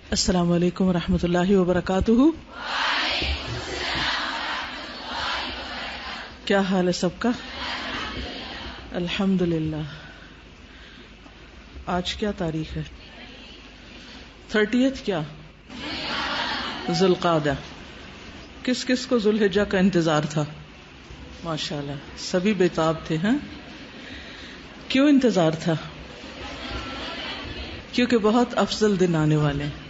السلام علیکم ورحمۃ اللہ وبرکاتہ. کیا حال ہے سب کا؟ الحمد للہ. آج کیا تاریخ ہے؟ 30 کیا؟ ذی القعدہ. کس کس کو ذو الحجہ کا انتظار تھا؟ ماشاءاللہ سبھی بےتاب تھے. ہیں کیوں انتظار تھا؟ کیونکہ بہت افضل دن آنے والے ہیں.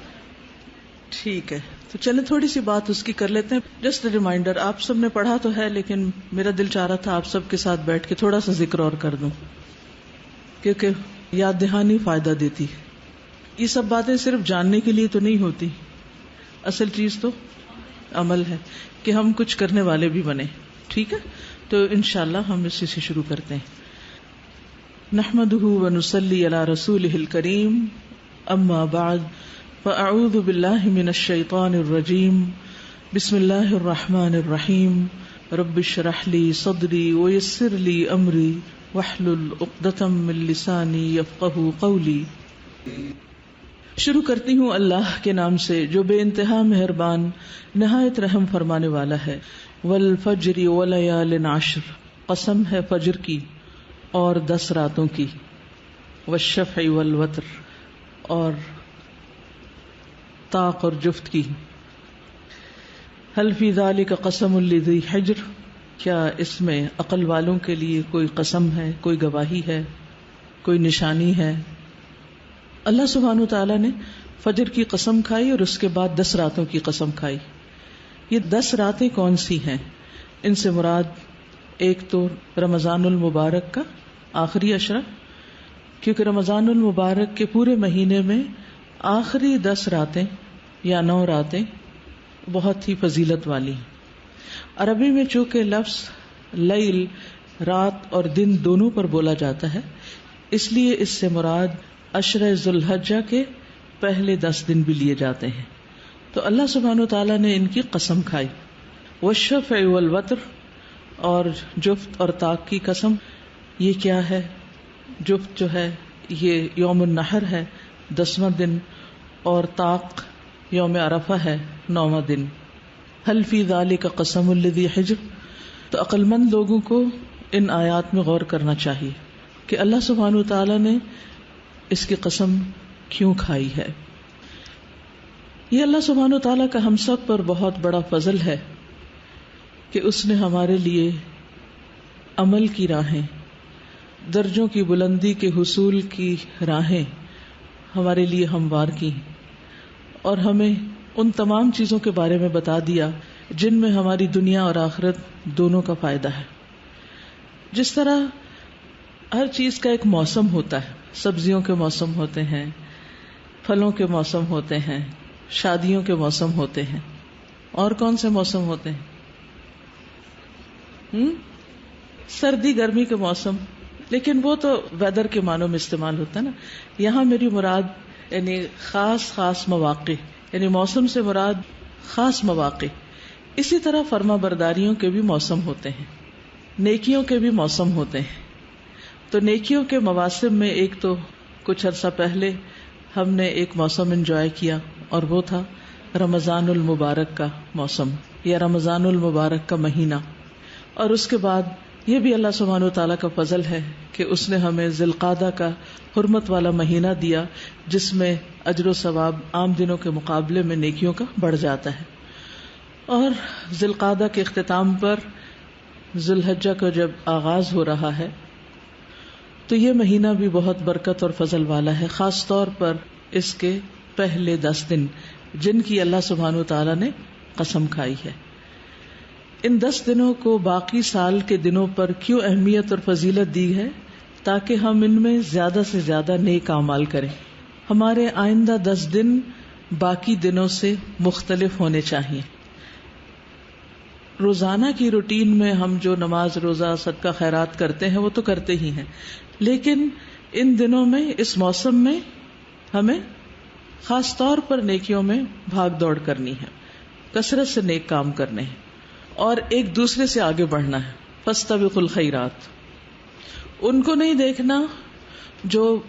ٹھیک ہے، تو چلیں تھوڑی سی بات اس کی کر لیتے ہیں. جسٹ ریمائنڈر، آپ سب نے پڑھا تو ہے لیکن میرا دل چاہ رہا تھا آپ سب کے ساتھ بیٹھ کے تھوڑا سا ذکر اور کر دوں، کیونکہ یاد دہانی فائدہ دیتی. یہ سب باتیں صرف جاننے کے لیے تو نہیں ہوتی، اصل چیز تو عمل ہے کہ ہم کچھ کرنے والے بھی بنے. ٹھیک ہے، تو انشاءاللہ ہم اسی سے شروع کرتے ہیں. نحمدہ ونصلی علی رسولہ الکریم، اما بعد، فاعوذ باللہ من الشیطان الرجیم. بسم اللہ الرحمن الرحیم. رب اشرح لی صدری ویسر لی امری واحلل عقدۃ من لسانی یفقہوا قولی. شروع کرتی ہوں اللہ کے نام سے جو بے انتہا مہربان نہایت رحم فرمانے والا ہے. والفجر ولیال عشر، قسم ہے فجر کی اور 10 راتوں کی. والشفع والوتر، اور طاق اور جفت کی. حل فی ذلک قسم لذی حجر، کیا اس میں عقل والوں کے لیے کوئی قسم ہے، کوئی گواہی ہے، کوئی نشانی ہے. اللہ سبحانہ وتعالی نے فجر کی قسم کھائی اور اس کے بعد 10 راتوں کی قسم کھائی. یہ 10 راتیں کون سی ہیں؟ ان سے مراد ایک تو رمضان المبارک کا آخری عشرہ، کیونکہ رمضان المبارک کے پورے مہینے میں آخری 10 راتیں یا 9 راتیں بہت ہی فضیلت والی ہیں. عربی میں چونکہ لفظ لیل رات اور دن دونوں پر بولا جاتا ہے، اس لیے اس سے مراد عشرہ ذو الحجہ کے پہلے 10 دن بھی لیے جاتے ہیں. تو اللہ سبحانہ وتعالیٰ نے ان کی قسم کھائی. والشفع والوتر، اور جفت اور طاق کی قسم. یہ کیا ہے؟ جفت جو ہے یہ یوم النحر ہے 10واں دن، اور طاق یوم عرفہ ہے 9واں دن. حل فی ذلک قسم لذی حجر، تو عقل مند لوگوں کو ان آیات میں غور کرنا چاہیے کہ اللہ سبحانہ وتعالیٰ نے اس کی قسم کیوں کھائی ہے. یہ اللہ سبحانہ وتعالیٰ کا ہم سب پر بہت بڑا فضل ہے کہ اس نے ہمارے لیے عمل کی راہیں، درجوں کی بلندی کے حصول کی راہیں ہمارے لیے ہموار کی، اور ہمیں ان تمام چیزوں کے بارے میں بتا دیا جن میں ہماری دنیا اور آخرت دونوں کا فائدہ ہے. جس طرح ہر چیز کا ایک موسم ہوتا ہے، سبزیوں کے موسم ہوتے ہیں، پھلوں کے موسم ہوتے ہیں، شادیوں کے موسم ہوتے ہیں، اور کون سے موسم ہوتے ہیں؟ سردی گرمی کے موسم، لیکن وہ تو ویدر کے معنوں میں استعمال ہوتا ہے نا. یہاں میری مراد یعنی خاص مواقع، یعنی موسم سے مراد خاص مواقع. اسی طرح فرما برداریوں کے بھی موسم ہوتے ہیں، نیکیوں کے بھی موسم ہوتے ہیں. تو نیکیوں کے مواسم میں ایک تو کچھ عرصہ پہلے ہم نے ایک موسم انجوائے کیا، اور وہ تھا رمضان المبارک کا موسم یا رمضان المبارک کا مہینہ. اور اس کے بعد یہ بھی اللہ سبحانہ وتعالیٰ کا فضل ہے کہ اس نے ہمیں ذی القعدہ کا حرمت والا مہینہ دیا، جس میں اجر و ثواب عام دنوں کے مقابلے میں نیکیوں کا بڑھ جاتا ہے. اور ذی القعدہ کے اختتام پر ذی الحجہ کا جب آغاز ہو رہا ہے تو یہ مہینہ بھی بہت برکت اور فضل والا ہے، خاص طور پر اس کے پہلے 10 دن جن کی اللہ سبحانہ وتعالیٰ نے قسم کھائی ہے. ان 10 دنوں کو باقی سال کے دنوں پر کیوں اہمیت اور فضیلت دی ہے؟ تاکہ ہم ان میں زیادہ سے زیادہ نیک اعمال کریں. ہمارے آئندہ 10 دن باقی دنوں سے مختلف ہونے چاہیے. روزانہ کی روٹین میں ہم جو نماز روزہ صدقہ خیرات کرتے ہیں وہ تو کرتے ہی ہیں، لیکن ان دنوں میں اس موسم میں ہمیں خاص طور پر نیکیوں میں بھاگ دوڑ کرنی ہے، کثرت سے نیک کام کرنے ہیں اور ایک دوسرے سے آگے بڑھنا ہے. فاستبقوا الخیرات، ان کو نہیں دیکھنا جو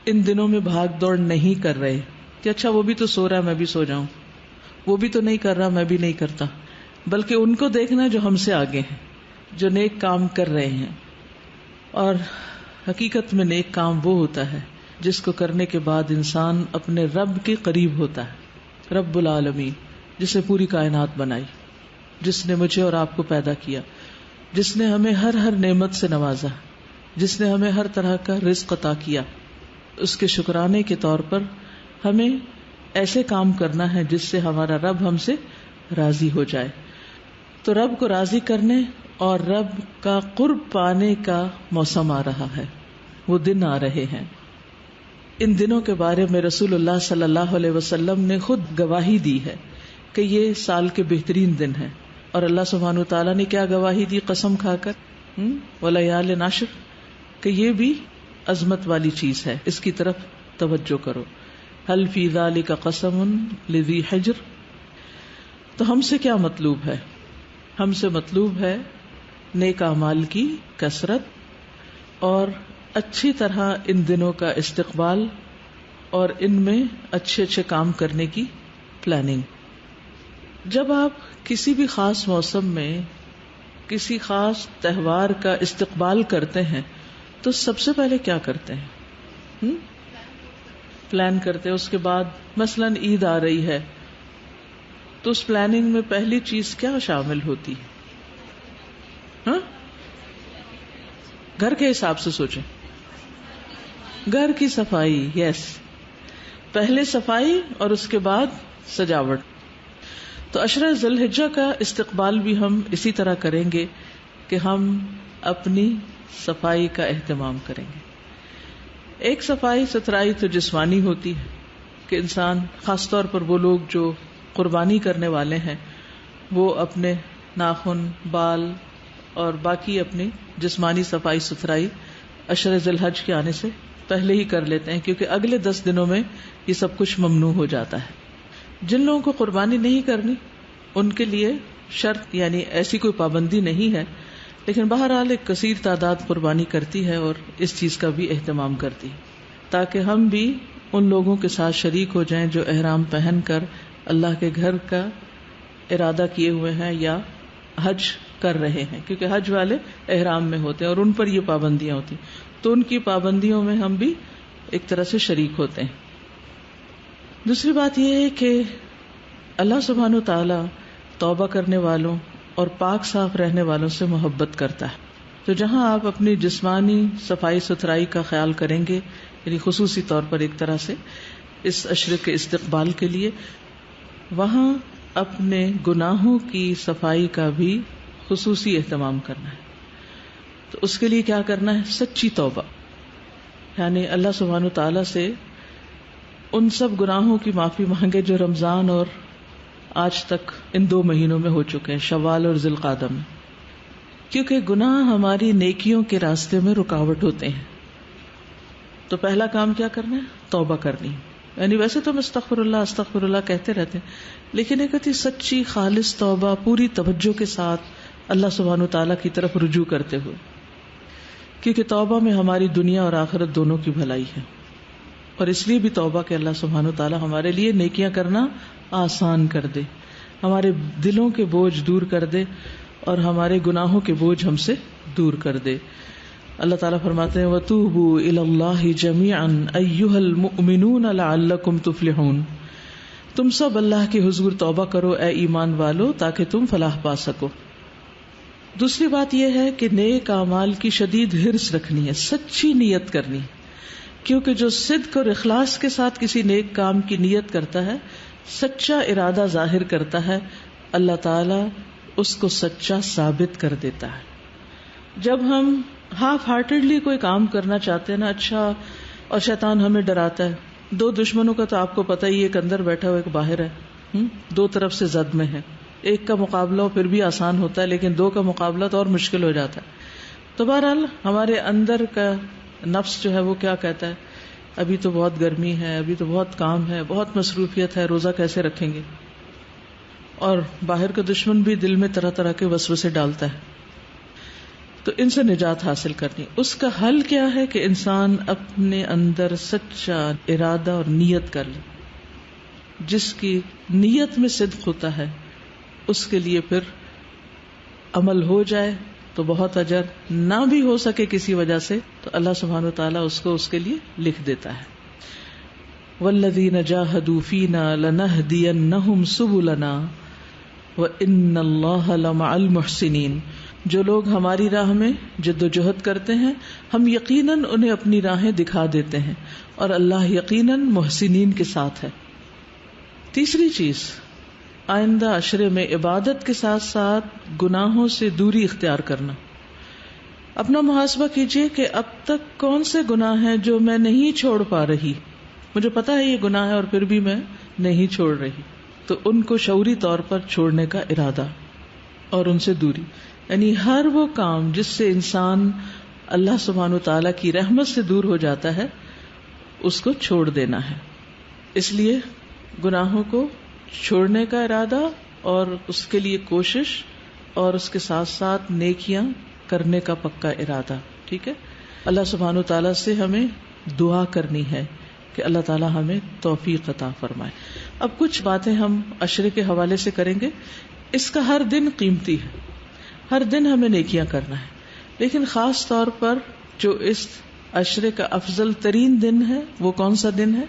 ان دنوں میں بھاگ دوڑ نہیں کر رہے، کہ اچھا وہ بھی تو سو رہا ہے میں بھی سو جاؤں، وہ بھی تو نہیں کر رہا میں بھی نہیں کرتا، بلکہ ان کو دیکھنا جو ہم سے آگے ہیں، جو نیک کام کر رہے ہیں. اور حقیقت میں نیک کام وہ ہوتا ہے جس کو کرنے کے بعد انسان اپنے رب کے قریب ہوتا ہے. رب العالمین، جس نے پوری کائنات بنائی، جس نے مجھے اور آپ کو پیدا کیا، جس نے ہمیں ہر نعمت سے نوازا، جس نے ہمیں ہر طرح کا رزق عطا کیا، اس کے شکرانے کے طور پر ہمیں ایسے کام کرنا ہے جس سے ہمارا رب ہم سے راضی ہو جائے. تو رب کو راضی کرنے اور رب کا قرب پانے کا موسم آ رہا ہے، وہ دن آ رہے ہیں. ان دنوں کے بارے میں رسول اللہ صلی اللہ علیہ وسلم نے خود گواہی دی ہے کہ یہ سال کے بہترین دن ہیں. اور اللہ سبحانہ وتعالیٰ نے کیا گواہی دی قسم کھا کر، وَلَيَالٍ عَشْرٍ، کہ یہ بھی عظمت والی چیز ہے، اس کی طرف توجہ کرو. هل فی ذلک قسم لذی حجر. تو ہم سے کیا مطلوب ہے؟ ہم سے مطلوب ہے نیک اعمال کی کثرت اور اچھی طرح ان دنوں کا استقبال اور ان میں اچھے اچھے کام کرنے کی پلاننگ. جب آپ کسی بھی خاص موسم میں کسی خاص تہوار کا استقبال کرتے ہیں تو سب سے پہلے کیا کرتے ہیں؟ پلان کرتے ہیں. اس کے بعد مثلاً عید آ رہی ہے تو اس پلاننگ میں پہلی چیز کیا شامل ہوتی ہے؟ گھر کے حساب سے سوچیں. گھر کی صفائی، یس، پہلے صفائی اور اس کے بعد سجاوٹ. تو عشرہ ذی الحجہ کا استقبال بھی ہم اسی طرح کریں گے کہ ہم اپنی صفائی کا اہتمام کریں گے. ایک صفائی ستھرائی تو جسمانی ہوتی ہے کہ انسان، خاص طور پر وہ لوگ جو قربانی کرنے والے ہیں، وہ اپنے ناخن، بال اور باقی اپنی جسمانی صفائی ستھرائی عشرہ ذی الحجہ کے آنے سے پہلے ہی کر لیتے ہیں، کیونکہ اگلے 10 دنوں میں یہ سب کچھ ممنوع ہو جاتا ہے. جن لوگوں کو قربانی نہیں کرنی ان کے لیے شرط، یعنی ایسی کوئی پابندی نہیں ہے، لیکن بہرحال ایک کثیر تعداد قربانی کرتی ہے اور اس چیز کا بھی اہتمام کرتی ہے، تاکہ ہم بھی ان لوگوں کے ساتھ شریک ہو جائیں جو احرام پہن کر اللہ کے گھر کا ارادہ کیے ہوئے ہیں یا حج کر رہے ہیں، کیونکہ حج والے احرام میں ہوتے ہیں اور ان پر یہ پابندیاں ہوتی، تو ان کی پابندیوں میں ہم بھی ایک طرح سے شریک ہوتے ہیں. دوسری بات یہ ہے کہ اللہ سبحانہ و تعالی توبہ کرنے والوں اور پاک صاف رہنے والوں سے محبت کرتا ہے. تو جہاں آپ اپنی جسمانی صفائی ستھرائی کا خیال کریں گے، یعنی خصوصی طور پر ایک طرح سے اس عشرے کے استقبال کے لیے، وہاں اپنے گناہوں کی صفائی کا بھی خصوصی اہتمام کرنا ہے. تو اس کے لیے کیا کرنا ہے؟ سچی توبہ، یعنی اللہ سبحانہ و تعالی سے ان سب گناہوں کی معافی مانگے جو رمضان اور آج تک ان 2 مہینوں میں ہو چکے ہیں، شوال اور ذی القعدہ میں، کیونکہ گناہ ہماری نیکیوں کے راستے میں رکاوٹ ہوتے ہیں. تو پہلا کام کیا کرنا ہے؟ توبہ کرنی. یعنی ویسے تو ہم استغفر اللہ کہتے رہتے ہیں، لیکن ایک اتی سچی خالص توبہ پوری توجہ کے ساتھ اللہ سبحانہ وتعالیٰ کی طرف رجوع کرتے ہوئے، کیونکہ توبہ میں ہماری دنیا اور آخرت دونوں کی بھلائی ہے. اور اس لیے بھی توبہ کہ اللہ سبحانہ وتعالیٰ ہمارے لیے نیکیاں کرنا آسان کر دے، ہمارے دلوں کے بوجھ دور کر دے اور ہمارے گناہوں کے بوجھ ہم سے دور کر دے. اللہ تعالیٰ فرماتے ہیں وَتُوبُوا إِلَى اللَّهِ جَمِيعًا أَيُّهَا الْمُؤْمِنُونَ لَعَلَّكُمْ تُفْلِحُونَ. تم سب اللہ کے حضور توبہ کرو اے ایمان والو تاکہ تم فلاح پا سکو. دوسری بات یہ ہے کہ نیک اعمال کی شدید حرص رکھنی ہے، سچی نیت کرنی، کیونکہ جو صدق اور اخلاص کے ساتھ کسی نیک کام کی نیت کرتا ہے، سچا ارادہ ظاہر کرتا ہے، اللہ تعالی اس کو سچا ثابت کر دیتا ہے. جب ہم ہاف ہارٹیڈلی کوئی کام کرنا چاہتے ہیں نا، اچھا، اور شیطان ہمیں ڈراتا ہے. 2 دشمنوں کا تو آپ کو پتہ ہی، ایک اندر بیٹھا ہوا ایک باہر ہے، 2 طرف سے زد میں ہے. ایک کا مقابلہ پھر بھی آسان ہوتا ہے، لیکن 2 کا مقابلہ تو اور مشکل ہو جاتا ہے. تو بہرحال ہمارے اندر کا نفس جو ہے وہ کیا کہتا ہے، ابھی تو بہت گرمی ہے، ابھی تو بہت کام ہے، بہت مصروفیت ہے، روزہ کیسے رکھیں گے. اور باہر کا دشمن بھی دل میں طرح طرح کے وسوسے ڈالتا ہے. تو ان سے نجات حاصل کرنی، اس کا حل کیا ہے کہ انسان اپنے اندر سچا ارادہ اور نیت کر لے. جس کی نیت میں صدق ہوتا ہے اس کے لیے پھر عمل ہو جائے تو بہت اجر، نہ بھی ہو سکے کسی وجہ سے تو اللہ سبحانہ و تعالیٰ اس کو اس کے لیے لکھ دیتا ہے. والذین جاہدوا فینا لنہدینہم سبلنا وان اللہ لمع المحسنین. جو لوگ ہماری راہ میں جد و جہد کرتے ہیں ہم یقیناً انہیں اپنی راہیں دکھا دیتے ہیں اور اللہ یقیناً محسنین کے ساتھ ہے. تیسری چیز، آئندہ عشرے میں عبادت کے ساتھ ساتھ گناہوں سے دوری اختیار کرنا. اپنا محاسبہ کیجئے کہ اب تک کون سے گناہ ہیں جو میں نہیں چھوڑ پا رہی. مجھے پتا ہے یہ گناہ ہے اور پھر بھی میں نہیں چھوڑ رہی، تو ان کو شعوری طور پر چھوڑنے کا ارادہ اور ان سے دوری. یعنی ہر وہ کام جس سے انسان اللہ سبحانہ و تعالیٰ کی رحمت سے دور ہو جاتا ہے اس کو چھوڑ دینا ہے. اس لیے گناہوں کو چھوڑنے کا ارادہ اور اس کے لیے کوشش اور اس کے ساتھ ساتھ نیکیاں کرنے کا پکا ارادہ. ٹھیک ہے، اللہ سبحانہ و تعالیٰ سے ہمیں دعا کرنی ہے کہ اللہ تعالیٰ ہمیں توفیق عطا فرمائے. اب کچھ باتیں ہم عشرے کے حوالے سے کریں گے. اس کا ہر دن قیمتی ہے، ہر دن ہمیں نیکیاں کرنا ہے، لیکن خاص طور پر جو اس عشرے کا افضل ترین دن ہے وہ کون سا دن ہے؟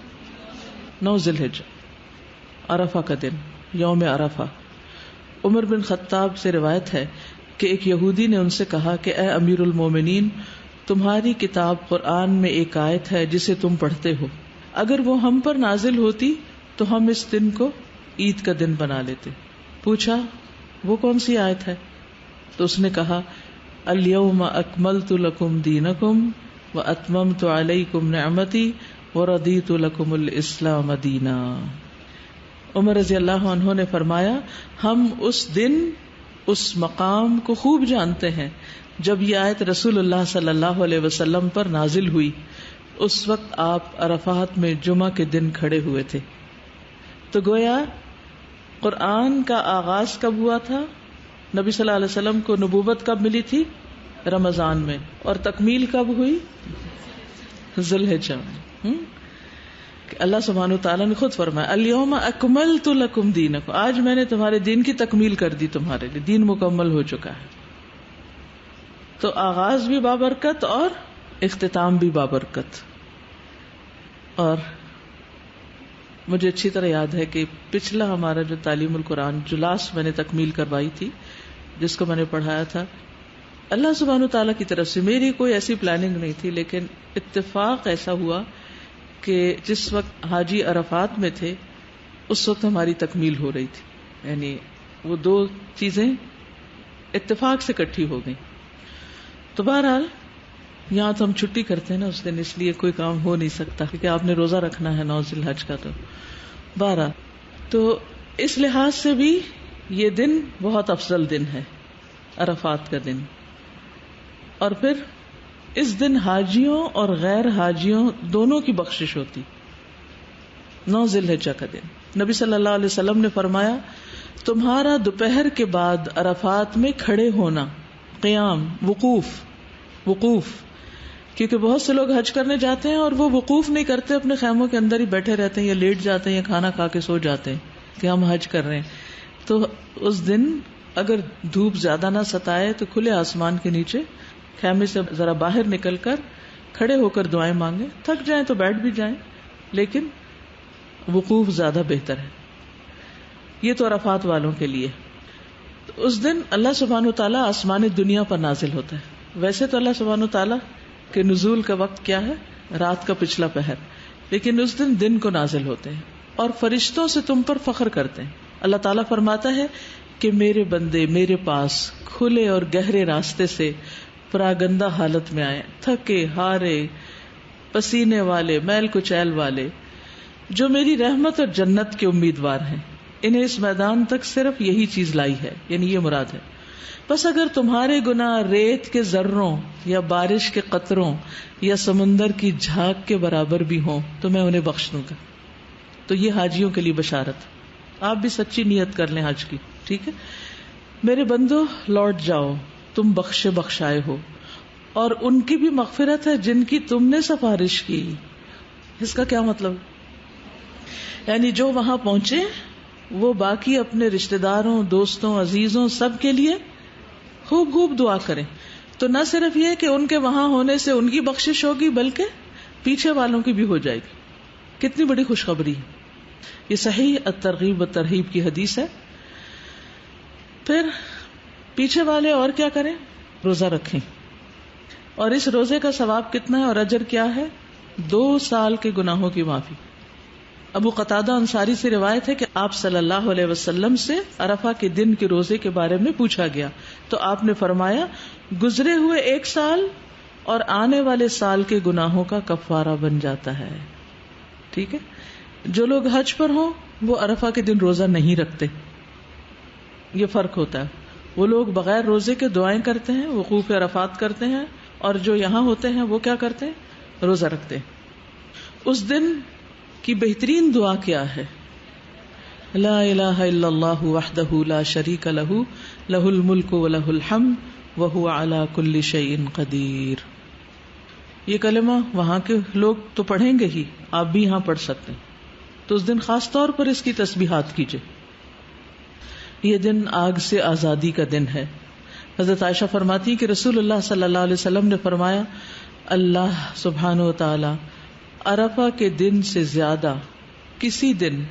9 ذی الحجہ، عرفہ کا دن، یوم عرفہ. عمر بن خطاب سے روایت ہے کہ ایک یہودی نے ان سے کہا کہ اے امیر المومنین، تمہاری کتاب قرآن میں ایک آیت ہے جسے تم پڑھتے ہو، اگر وہ ہم پر نازل ہوتی تو ہم اس دن کو عید کا دن بنا لیتے. پوچھا وہ کون سی آیت ہے؟ تو اس نے کہا الیوم اکملت لکم دینکم واتممت علیکم نعمتی ورضیت لکم الاسلام دینا. عمر رضی اللہ عنہ نے فرمایا ہم اس دن اس مقام کو خوب جانتے ہیں جب یہ آیت رسول اللہ صلی اللہ علیہ وسلم پر نازل ہوئی. اس وقت آپ عرفات میں جمعہ کے دن کھڑے ہوئے تھے. تو گویا قرآن کا آغاز کب ہوا تھا؟ نبی صلی اللہ علیہ وسلم کو نبوت کب ملی تھی؟ رمضان میں. اور تکمیل کب ہوئی؟ ذی الحجہ میں. اللہ سبحانہ تعالیٰ نے خود فرمایا الیوم اکملت لکم دینکم، آج میں نے تمہارے دین کی تکمیل کر دی، تمہارے لیے دین مکمل ہو چکا ہے. تو آغاز بھی بابرکت اور اختتام بھی بابرکت. اور مجھے اچھی طرح یاد ہے کہ پچھلا ہمارا جو تعلیم القرآن جو لاسٹ میں نے تکمیل کروائی تھی، جس کو میں نے پڑھایا تھا، اللہ سبحانہ تعالیٰ کی طرف سے میری کوئی ایسی پلاننگ نہیں تھی، لیکن اتفاق ایسا ہوا کہ جس وقت حاجی عرفات میں تھے اس وقت ہماری تکمیل ہو رہی تھی. یعنی وہ دو چیزیں اتفاق سے اکٹھی ہو گئیں. تو بہرحال یہاں تو ہم چھٹی کرتے ہیں نا اس دن، اس لیے کوئی کام ہو نہیں سکتا کیونکہ آپ نے روزہ رکھنا ہے 9 ذی الحج کا. تو 12 تو اس لحاظ سے بھی یہ دن بہت افضل دن ہے، عرفات کا دن. اور پھر اس دن حاجیوں اور غیر حاجیوں دونوں کی بخشش ہوتی. 9 ذی الحجہ کا دن نبی صلی اللہ علیہ وسلم نے فرمایا تمہارا دوپہر کے بعد عرفات میں کھڑے ہونا، قیام، وقوف، کیونکہ بہت سے لوگ حج کرنے جاتے ہیں اور وہ وقوف نہیں کرتے، اپنے خیموں کے اندر ہی بیٹھے رہتے ہیں یا لیٹ جاتے ہیں یا کھانا کھا کے سو جاتے ہیں کہ ہم حج کر رہے ہیں. تو اس دن اگر دھوپ زیادہ نہ ستائے تو کھلے آسمان کے نیچے خیمے سے ذرا باہر نکل کر کھڑے ہو کر دعائیں مانگیں. تھک جائیں تو بیٹھ بھی جائیں، لیکن وقوف زیادہ بہتر ہے. یہ تو عرفات والوں کے لیے. تو اس دن اللہ سبحانہ و تعالیٰ آسمان دنیا پر نازل ہوتا ہے. ویسے تو اللہ سبحانہ و تعالیٰ کے نزول کا وقت کیا ہے؟ رات کا پچھلا پہر، لیکن اس دن کو نازل ہوتے ہیں اور فرشتوں سے تم پر فخر کرتے ہیں. اللہ تعالیٰ فرماتا ہے کہ میرے بندے میرے پاس کھلے اور گہرے راستے سے پراگندہ حالت میں آئے، تھکے ہارے، پسینے والے، میل کچیل والے، جو میری رحمت اور جنت کے امیدوار ہیں. انہیں اس میدان تک صرف یہی چیز لائی ہے، یعنی یہ مراد ہے. بس اگر تمہارے گناہ ریت کے ذروں یا بارش کے قطروں یا سمندر کی جھاگ کے برابر بھی ہوں تو میں انہیں بخش دوں گا. تو یہ حاجیوں کے لیے بشارت. آپ بھی سچی نیت کر لیں حج کی. ٹھیک ہے، میرے بندو لوٹ جاؤ، تم بخشائے ہو، اور ان کی بھی مغفرت ہے جن کی تم نے سفارش کی. اس کا کیا مطلب؟ یعنی جو وہاں پہنچے وہ باقی اپنے رشتہ داروں، دوستوں، عزیزوں سب کے لیے خوب خوب دعا کریں. تو نہ صرف یہ کہ ان کے وہاں ہونے سے ان کی بخشش ہوگی بلکہ پیچھے والوں کی بھی ہو جائے گی. کتنی بڑی خوشخبری ہے. یہ صحیح الترغیب والترہیب کی حدیث ہے. پھر پیچھے والے اور کیا کریں؟ روزہ رکھیں. اور اس روزے کا ثواب کتنا ہے اور اجر کیا ہے؟ 2 سال کے گناہوں کی معافی. ابو قتادہ انصاری سے روایت ہے کہ آپ صلی اللہ علیہ وسلم سے عرفہ کے دن کے روزے کے بارے میں پوچھا گیا تو آپ نے فرمایا گزرے ہوئے 1 سال اور آنے والے سال کے گناہوں کا کفارہ بن جاتا ہے. ٹھیک ہے. جو لوگ حج پر ہوں وہ عرفہ کے دن روزہ نہیں رکھتے. یہ فرق ہوتا ہے. وہ لوگ بغیر روزے کے دعائیں کرتے ہیں، وقوف عرفات کرتے ہیں، اور جو یہاں ہوتے ہیں وہ کیا کرتے ہیں؟ روزہ رکھتے ہیں. اس دن کی بہترین دعا کیا ہے؟ لا الہ الا اللہ وحدہ لا شریک لہ لہ الملک ولہ الحمد وہو علی کل شیء قدیر. یہ کلمہ وہاں کے لوگ تو پڑھیں گے ہی، آپ بھی یہاں پڑھ سکتے ہیں. تو اس دن خاص طور پر اس کی تسبیحات کیجئے. یہ دن آگ سے آزادی کا دن ہے. حضرت عائشہ فرماتی کہ رسول اللہ صلی اللہ علیہ وسلم نے فرمایا اللہ سبحانہ و تعالی عرفہ کے دن سے زیادہ کسی دن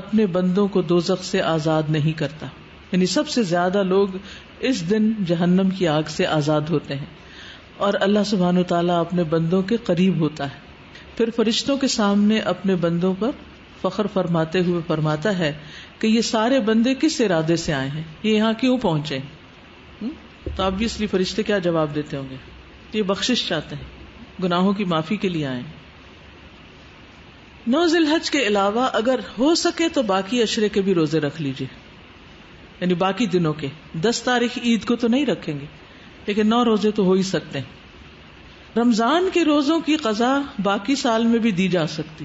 اپنے بندوں کو دوزخ سے آزاد نہیں کرتا. یعنی سب سے زیادہ لوگ اس دن جہنم کی آگ سے آزاد ہوتے ہیں اور اللہ سبحانہ و تعالیٰ اپنے بندوں کے قریب ہوتا ہے. پھر فرشتوں کے سامنے اپنے بندوں پر فخر فرماتے ہوئے فرماتا ہے کہ یہ سارے بندے کس ارادے سے آئے ہیں، یہ یہاں کیوں پہنچے. تو obviously فرشتے کیا جواب دیتے ہوں گے؟ یہ بخشش چاہتے ہیں، گناہوں کی معافی کے لیے آئے ہیں. 9 ذی الحج کے علاوہ اگر ہو سکے تو باقی عشرے کے بھی روزے رکھ لیجئے. یعنی باقی دنوں کے 10 تاریخ عید کو تو نہیں رکھیں گے لیکن 9 روزے تو ہو ہی سکتے ہیں. رمضان کے روزوں کی قضا باقی سال میں بھی دی جا سکتی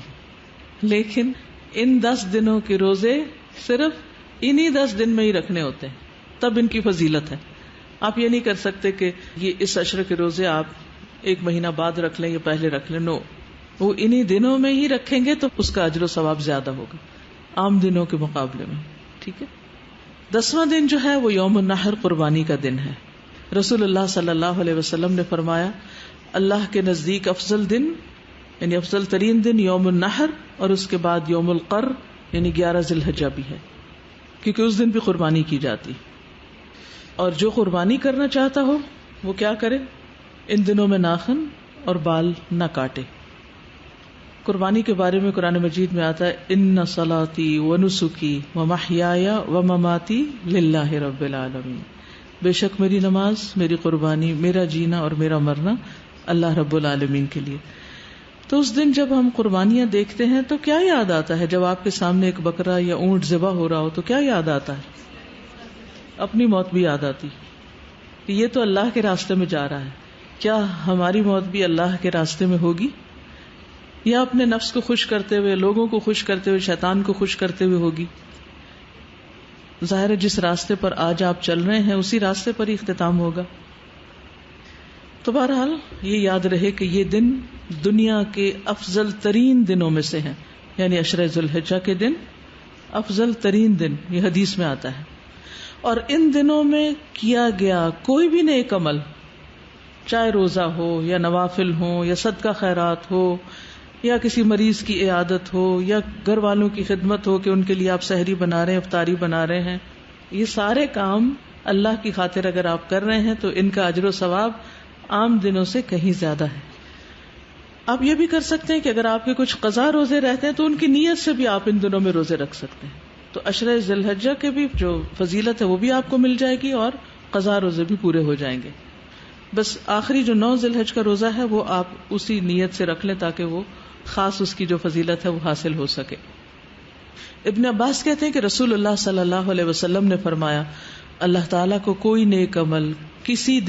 لیکن ان 10 دنوں کے روزے صرف انہی 10 دن میں ہی رکھنے ہوتے ہیں، تب ان کی فضیلت ہے. آپ یہ نہیں کر سکتے کہ یہ اس عشرے کے روزے آپ 1 مہینہ بعد رکھ لیں یا پہلے رکھ لیں. نو، وہ انہی دنوں میں ہی رکھیں گے تو اس کا اجر و ثواب زیادہ ہوگا عام دنوں کے مقابلے میں. ٹھیک ہے. 10واں دن جو ہے وہ یوم النحر، قربانی کا دن ہے. رسول اللہ صلی اللہ علیہ وسلم نے فرمایا اللہ کے نزدیک افضل دن یعنی افضل ترین دن یوم النحر اور اس کے بعد یوم القر یعنی 11 ذی الحجہ بھی ہے، کیونکہ اس دن بھی قربانی کی جاتی. اور جو قربانی کرنا چاہتا ہو وہ کیا کرے؟ ان دنوں میں ناخن اور بال نہ کاٹے. قربانی کے بارے میں قرآن مجید میں آتا ہے ان صلاتی ونسکی ومحیای ومماتی للہ رب العالمین. بے شک میری نماز، میری قربانی، میرا جینا اور میرا مرنا اللہ رب العالمین کے لیے. تو اس دن جب ہم قربانیاں دیکھتے ہیں تو کیا یاد آتا ہے؟ جب آپ کے سامنے ایک بکرا یا اونٹ ذبح ہو رہا ہو تو کیا یاد آتا ہے؟ اپنی موت بھی یاد آتی کہ یہ تو اللہ کے راستے میں جا رہا ہے. کیا ہماری موت بھی اللہ کے راستے میں ہوگی یا اپنے نفس کو خوش کرتے ہوئے، لوگوں کو خوش کرتے ہوئے، شیطان کو خوش کرتے ہوئے ہوگی؟ ظاہر ہے جس راستے پر آج آپ چل رہے ہیں اسی راستے پر ہی اختتام ہوگا. تو بہرحال یہ یاد رہے کہ یہ دن دنیا کے افضل ترین دنوں میں سے ہیں، یعنی عشرہ ذی الحجہ کے دن افضل ترین دن، یہ حدیث میں آتا ہے. اور ان دنوں میں کیا گیا کوئی بھی نیک عمل، چاہے روزہ ہو یا نوافل ہو یا صدقہ خیرات ہو یا کسی مریض کی عیادت ہو یا گھر والوں کی خدمت ہو کہ ان کے لیے آپ سحری بنا رہے ہیں، افطاری بنا رہے ہیں، یہ سارے کام اللہ کی خاطر اگر آپ کر رہے ہیں تو ان کا اجر و ثواب عام دنوں سے کہیں زیادہ ہے. آپ یہ بھی کر سکتے ہیں کہ اگر آپ کے کچھ قضا روزے رہتے ہیں تو ان کی نیت سے بھی آپ ان دنوں میں روزے رکھ سکتے ہیں. تو عشرہ ذی الحجہ کے بھی جو فضیلت ہے وہ بھی آپ کو مل جائے گی اور قضا روزے بھی پورے ہو جائیں گے. بس آخری جو 9 ذی الحجہ کا روزہ ہے وہ آپ اسی نیت سے رکھ لیں تاکہ وہ خاص اس کی جو فضیلت ہے وہ حاصل ہو سکے. ابن عباس کہتے ہیں کہ رسول اللہ صلی اللہ علیہ وسلم نے فرمایا اللہ تعالیٰ کو کوئی نیک عمل کسی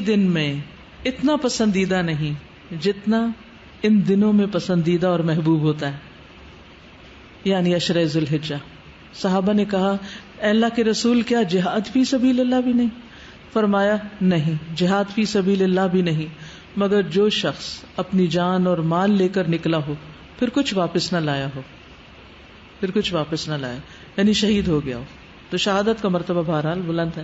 دن میں اتنا پسندیدہ نہیں جتنا ان دنوں میں پسندیدہ اور محبوب ہوتا ہے، یعنی عشرہ ذی الحجہ. صحابہ نے کہا اے اللہ کے رسول کیا جہاد فی سبیل اللہ بھی نہیں؟ فرمایا نہیں، جہاد فی سبیل اللہ بھی نہیں، مگر جو شخص اپنی جان اور مال لے کر نکلا ہو پھر کچھ واپس نہ لایا یعنی شہید ہو گیا ہو. تو شہادت کا مرتبہ بہرحال بلند ہے.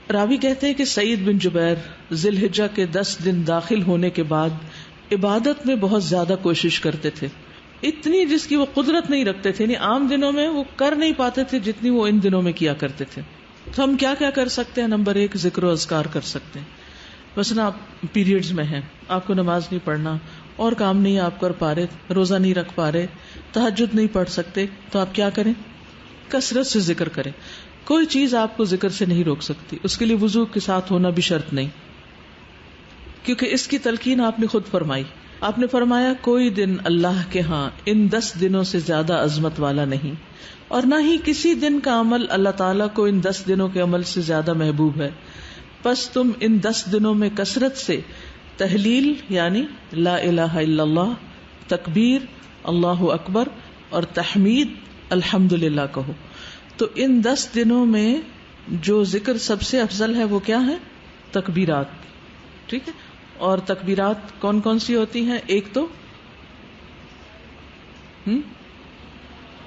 راوی کہتے ہیں کہ سعید بن جبیر ذی الحجہ کے 10 دن داخل ہونے کے بعد عبادت میں بہت زیادہ کوشش کرتے تھے، اتنی جس کی وہ قدرت نہیں رکھتے تھے. یعنی عام دنوں میں وہ کر نہیں پاتے تھے جتنی وہ ان دنوں میں کیا کرتے تھے. تو ہم کیا کیا کر سکتے ہیں؟ نمبر 1 ذکر و اذکار کر سکتے ہیں. مثلا آپ پیریڈز میں ہیں، آپ کو نماز نہیں پڑھنا اور کام نہیں آپ کر پا رہے، روزہ نہیں رکھ پا رہے، تہجد نہیں پڑھ سکتے، تو آپ کیا کریں؟ کثرت سے ذکر کریں. کوئی چیز آپ کو ذکر سے نہیں روک سکتی. اس کے لیے وضو کے ساتھ ہونا بھی شرط نہیں، کیونکہ اس کی تلقین آپ نے خود فرمائی. آپ نے فرمایا کوئی دن اللہ کے ہاں ان 10 دنوں سے زیادہ عظمت والا نہیں، اور نہ ہی کسی دن کا عمل اللہ تعالیٰ کو ان 10 دنوں کے عمل سے زیادہ محبوب ہے. پس تم ان 10 دنوں میں کثرت سے تحلیل یعنی لا الہ الا اللہ، تکبیر اللہ اکبر اور تحمید الحمدللہ کہو. تو ان 10 دنوں میں جو ذکر سب سے افضل ہے وہ کیا ہے؟ تکبیرات. ٹھیک ہے. اور تکبیرات کون کون سی ہوتی ہیں؟ ایک تو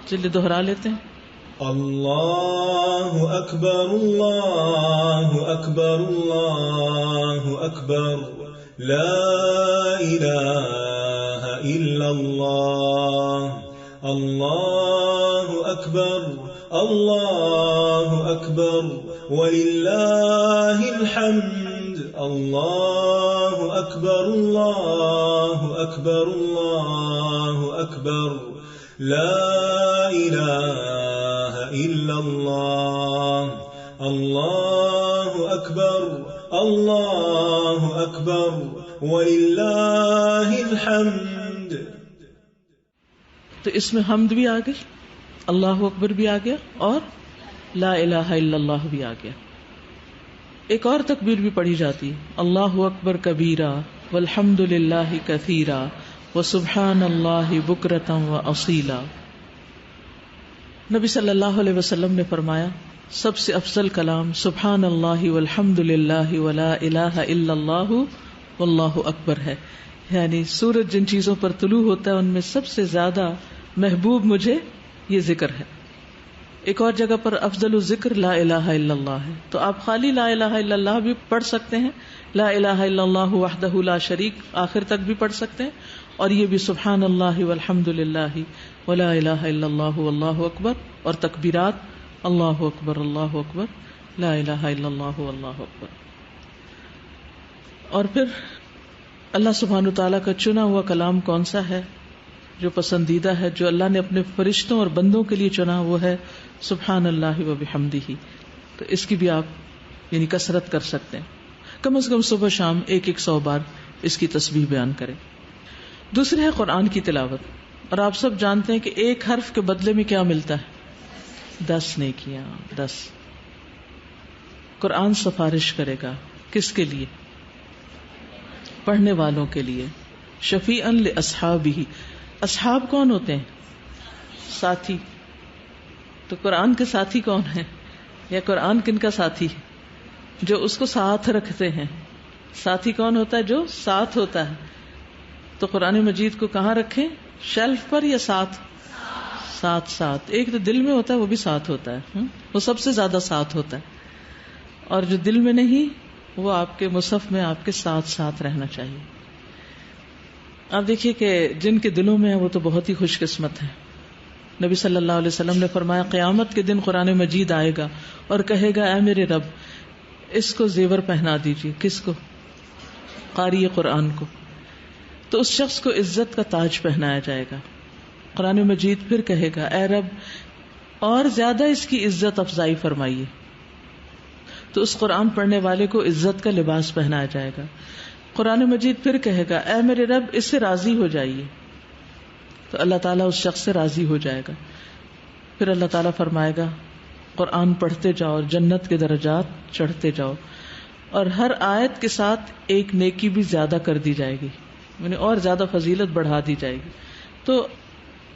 چلیے دوہرا لیتے ہیں. اللہ اکبر اللہ اکبر اللہ اکبر لا الہ الا اللہ اللہ اکبر اللہ اکبر وللہ الحمد اللہ اکبر اللہ اکبر اللہ اکبر لا الہ الا اللہ اللہ اکبر اللہ اکبر وللہ الحمد. تو اس میں حمد بھی آ گئی، اللہ اکبر بھی آ گیا اور لا الہ الا اللہ بھی آ گیا. ایک اور تکبیر بھی پڑھی جاتی، اللہ اکبر کبیرہ والحمد للہ کثیرہ وسبحان اللہ بکرۃ واصیلا. نبی صلی اللہ علیہ وسلم نے فرمایا سب سے افضل کلام سبحان اللہ والحمد للہ ولا الہ الا اللہ واللہ اکبر ہے. یعنی سورج جن چیزوں پر طلوع ہوتا ہے ان میں سب سے زیادہ محبوب مجھے یہ ذکر ہے. ایک اور جگہ پر افضل الذکر لا الہ الا اللہ ہے. تو آپ خالی لا الہ الا اللہ بھی پڑھ سکتے ہیں، لا الہ الا اللہ وحدہ لا شریک آخر تک بھی پڑھ سکتے ہیں، اور یہ بھی سبحان اللہ والحمد للہ ولا الہ الا اللہ واللہ اکبر، اور تکبیرات اللہ اکبر لا الہ الا اللہ واللہ اکبر. اور پھر اللہ سبحانہ تعالیٰ کا چنا ہوا کلام کون سا ہے جو پسندیدہ ہے، جو اللہ نے اپنے فرشتوں اور بندوں کے لیے چنا، وہ ہے سبحان اللہ و بحمدہ. تو اس کی بھی آپ یعنی کثرت کر سکتے ہیں، کم از کم صبح شام 100 بار اس کی تسبیح بیان کریں. دوسرے ہے قرآن کی تلاوت. اور آپ سب جانتے ہیں کہ ایک حرف کے بدلے میں کیا ملتا ہے؟ 10 نیکیاں. 10 قرآن سفارش کرے گا کس کے لیے؟ پڑھنے والوں کے لیے. شفیعا لاصحابہ. اصحاب کون ہوتے ہیں؟ ساتھی. تو قرآن کے ساتھی کون ہیں؟ یا قرآن کن کا ساتھی ہے؟ جو اس کو ساتھ رکھتے ہیں. ساتھی کون ہوتا ہے؟ جو ساتھ ہوتا ہے. تو قرآن مجید کو کہاں رکھیں؟ شیلف پر یا ساتھ؟ ساتھ. ایک تو دل میں ہوتا ہے وہ بھی ساتھ ہوتا ہے، وہ سب سے زیادہ ساتھ ہوتا ہے. اور جو دل میں نہیں وہ آپ کے مصحف میں آپ کے ساتھ رہنا چاہیے. آپ دیکھیے کہ جن کے دلوں میں ہے وہ تو بہت ہی خوش قسمت ہے. نبی صلی اللہ علیہ وسلم نے فرمایا قیامت کے دن قرآن مجید آئے گا اور کہے گا اے میرے رب اس کو زیور پہنا دیجیے. کس کو؟ قاری قرآن کو. تو اس شخص کو عزت کا تاج پہنایا جائے گا. قرآن مجید پھر کہے گا اے رب اور زیادہ اس کی عزت افزائی فرمائیے. تو اس قرآن پڑھنے والے کو عزت کا لباس پہنایا جائے گا. قرآن مجید پھر کہے گا اے میرے رب اس سے راضی ہو جائیے. تو اللہ تعالیٰ اس شخص سے راضی ہو جائے گا. پھر اللہ تعالیٰ فرمائے گا قرآن پڑھتے جاؤ اور جنت کے درجات چڑھتے جاؤ، اور ہر آیت کے ساتھ ایک نیکی بھی زیادہ کر دی جائے گی، یعنی اور زیادہ فضیلت بڑھا دی جائے گی. تو